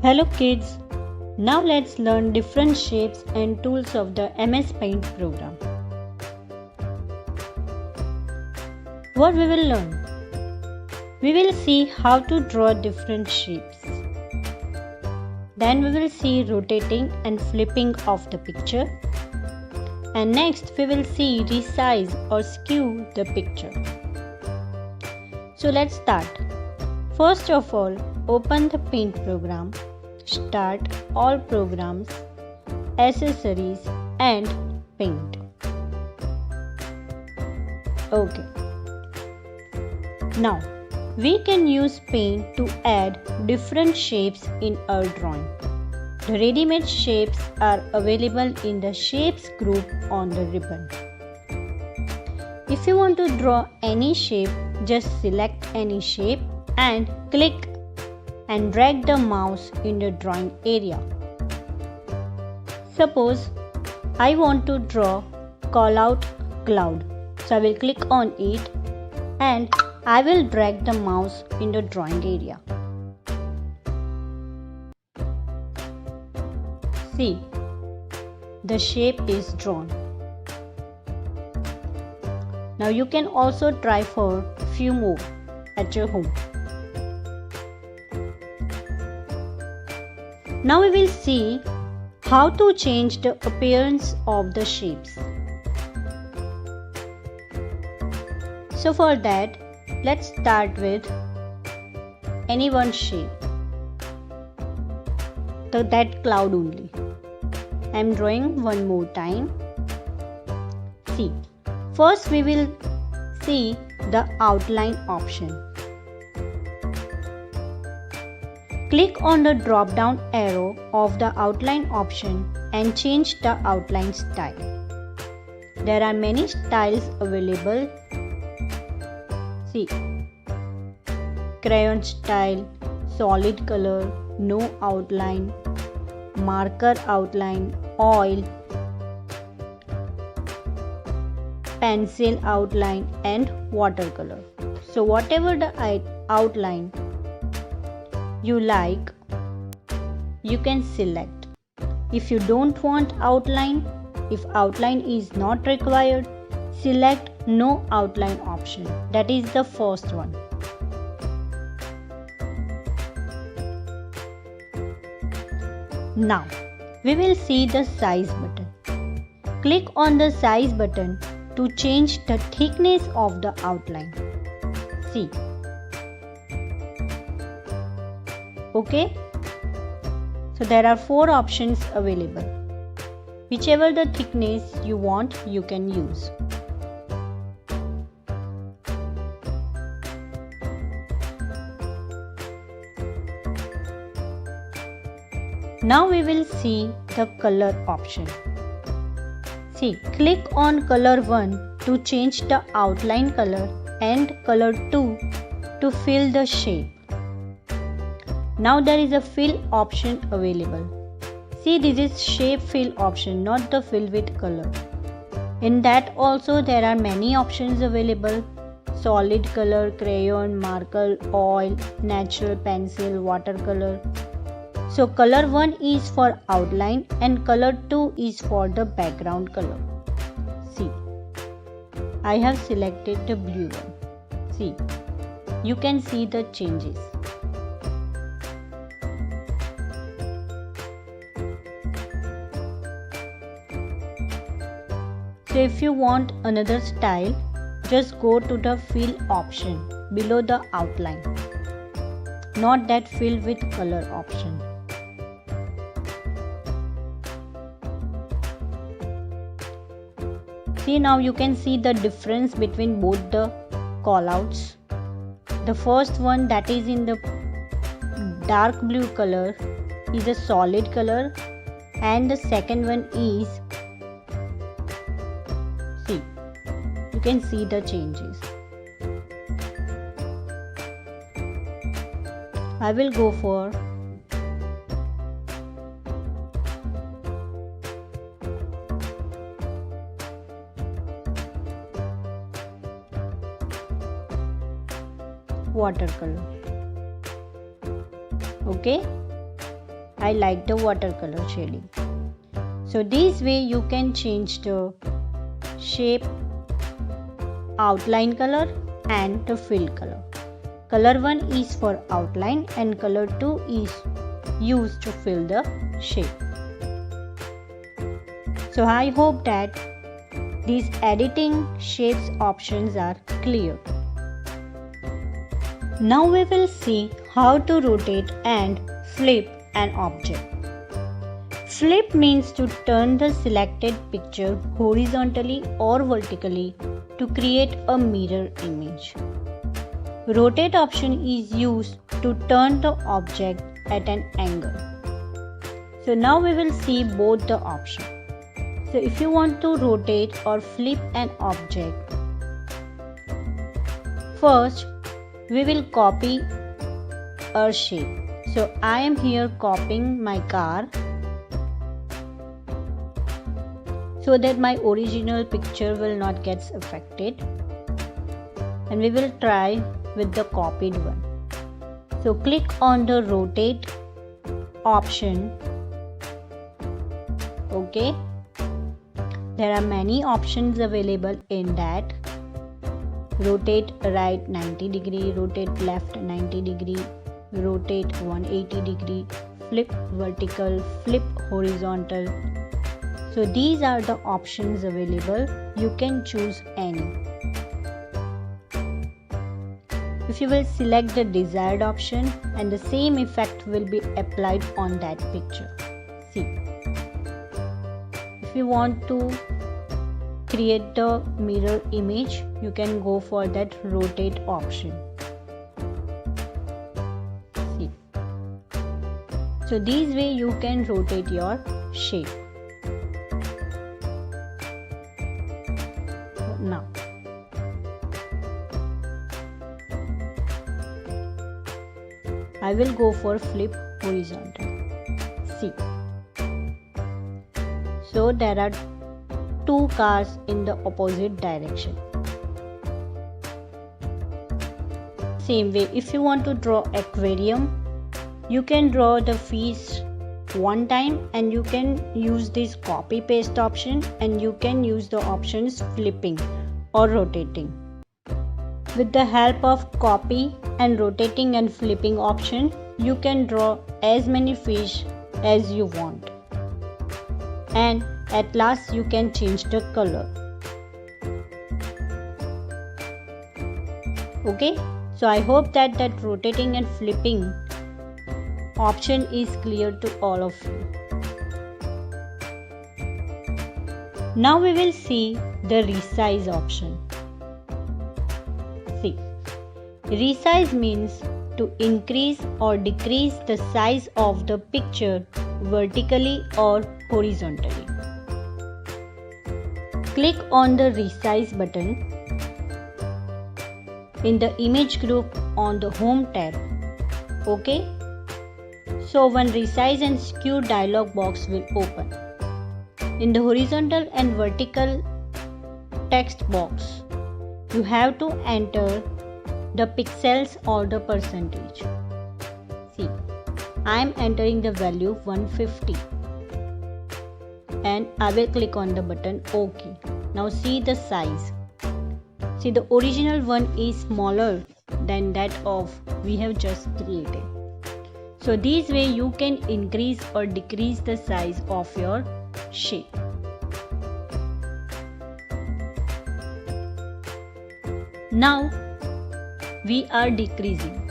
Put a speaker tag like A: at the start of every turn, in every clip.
A: Hello kids, now let's learn different shapes and tools of the MS Paint program. What we will learn? We will see how to draw different shapes. Then we will see rotating and flipping of the picture. And next we will see resize or skew the picture. So let's start. First of all, open the Paint program. Start all programs, accessories and paint. Okay. Now we can use paint to add different shapes in our drawing. The ready-made shapes are available in the shapes group on the ribbon. If you want to draw any shape, just select any shape and click and drag the mouse in the drawing area. Suppose I want to draw call out cloud. So I will click on it and I will drag the mouse in the drawing area. See, the shape is drawn. Now you can also try for few more at your home. Now we will see how to change the appearance of the shapes. So for that, let's start with any one shape. So that cloud only. I am drawing one more time. See, first we will see the outline option. Click on the drop down arrow of the outline option and change the outline style. There are many styles available. See, crayon style, solid color, no outline, marker outline, oil, pencil outline and watercolor. So whatever the outline you like, you can select. If you don't want outline, if outline is not required, select no outline option. That is the first one. Now we will see the size button. Click on the size button to change the thickness of the outline. See. Okay. So there are 4 options available. Whichever the thickness you want, you can use. Now we will see the color option. See, click on color 1 to change the outline color and color 2 to fill the shape. Now there is a fill option available. See, this is shape fill option, not the fill with color. In that also there are many options available. Solid color, crayon, marker, oil, natural pencil, watercolor. So color 1 is for outline and color 2 is for the background color. See, I have selected the blue one. See, you can see the changes. So if you want another style, just go to the fill option below the outline, not that fill with color option. See, now you can see the difference between both the callouts. The first one, that is in the dark blue color, is a solid color, and the second one is, see, you can see the changes. I will go for watercolor. Okay, I like the watercolor shading. So this way you can change the shape, outline color and the fill color. Color 1 is for outline and color 2 is used to fill the shape. So I hope that these editing shapes options are clear. Now we will see how to rotate and flip an object. Flip means to turn the selected picture horizontally or vertically to create a mirror image. Rotate option is used to turn the object at an angle. So now we will see both the options. So if you want to rotate or flip an object, first we will copy a shape. So I am here copying my car so that my original picture will not get affected, and we will try with the copied one. So click on the rotate option. Okay, there are many options available in that. Rotate right 90 degree, rotate left 90 degree, rotate 180 degree, flip vertical, flip horizontal. So these are the options available. You can choose any. If you will select the desired option, and the same effect will be applied on that picture. See, if you want to create the mirror image, you can go for that rotate option. See, so this way you can rotate your shape. Now I will go for flip horizontal. See, so there are two cars in the opposite direction. Same way, if you want to draw aquarium, you can draw the fish one time and you can use this copy paste option, and you can use the options flipping or rotating. With the help of copy and rotating and flipping option, you can draw as many fish as you want, and at last you can change the color. Okay, so I hope that rotating and flipping option is clear to all of you. Now we will see the resize option. See, resize means to increase or decrease the size of the picture vertically or horizontally. Click on the resize button in the image group on the home tab. Okay, so one resize and skew dialog box will open. In the horizontal and vertical text box, you have to enter the pixels or the percentage. See, I am entering the value 150 and I will click on the button OK. Now see the size. See, the original one is smaller than that of we have just created. So this way you can increase or decrease the size of your shape. Now we are decreasing.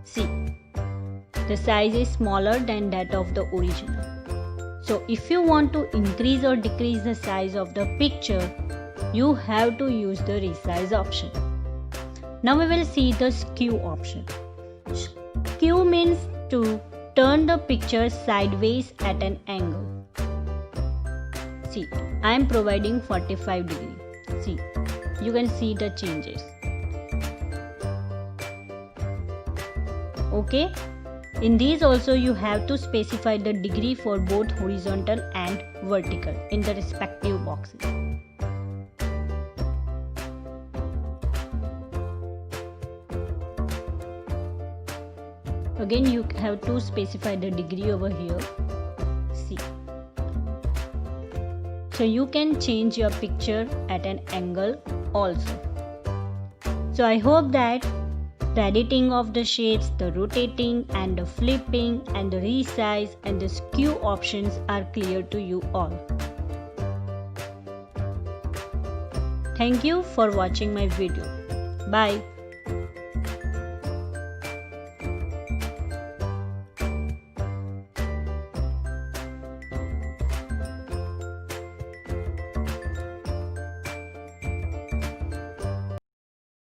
A: See, the size is smaller than that of the original. So if you want to increase or decrease the size of the picture, you have to use the resize option. Now we will see the skew option. Skew means to turn the picture sideways at an angle. See, I am providing 45 degree. See, you can see the changes. Okay, in these also you have to specify the degree for both horizontal and vertical in the respective boxes. Again you have to specify the degree over here. See. So you can change your picture at an angle also. So I hope that the editing of the shades, the rotating and the flipping and the resize and the skew options are clear to you all. Thank you for watching my video. Bye.